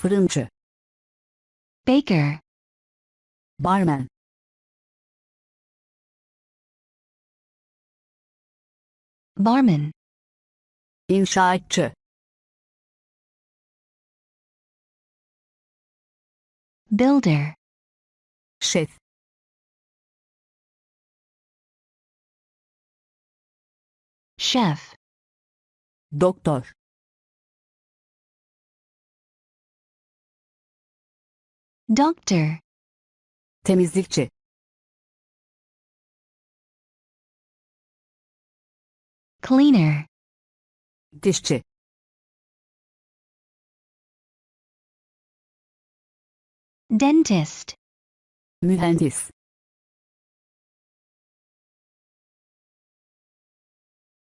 fırıncı, baker, barmen, barman, inşaatçı, builder, şef, chef, doktor, doctor, temizlikçi, cleaner, dişçi, dentist, mühendis,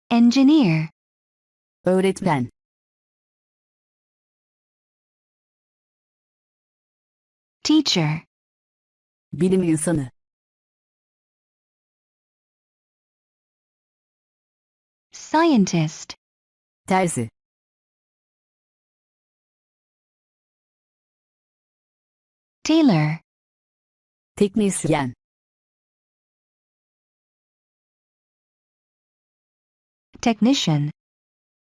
engineer, öğretmen, teacher, bilim insanı, scientist, terzi, tailor, teknisyen, technician,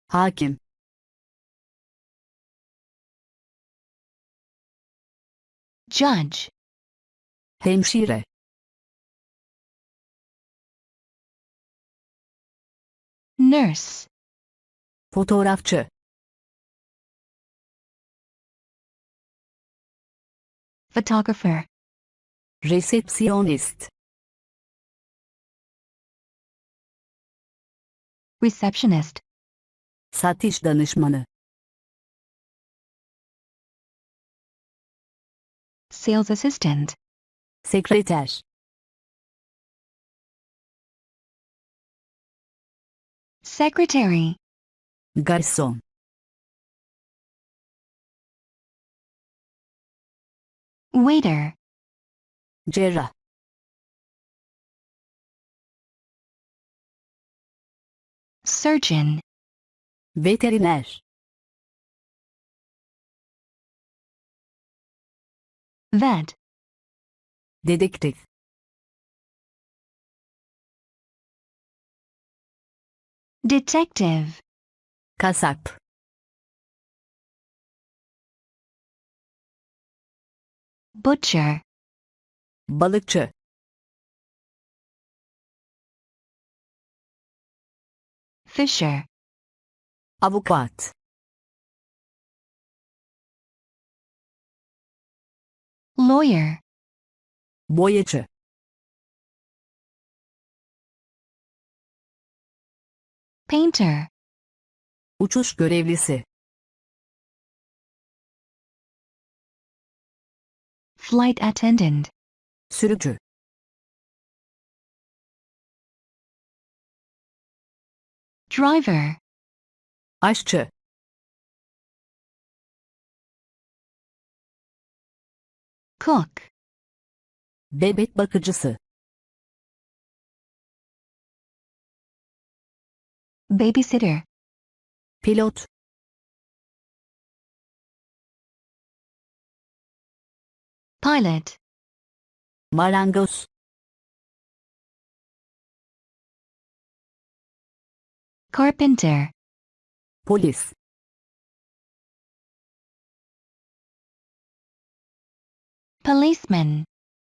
hakim, judge, hemşire, nurse, fotoğrafçı, photographer, resepsiyonist, receptionist, satış danışmanı, sales assistant, sekreter, secretary, garson, waiter, cerrah, surgeon, veteriner, vet, dedektif, detective, kasap, butcher, balıkçı, fisher, avukat, lawyer, boyacı, painter, uçuş görevlisi, flight attendant, sürücü, driver, aşçı, cook, bebek bakıcısı, babysitter, pilot, pilot, marangoz, carpenter, polis, policeman,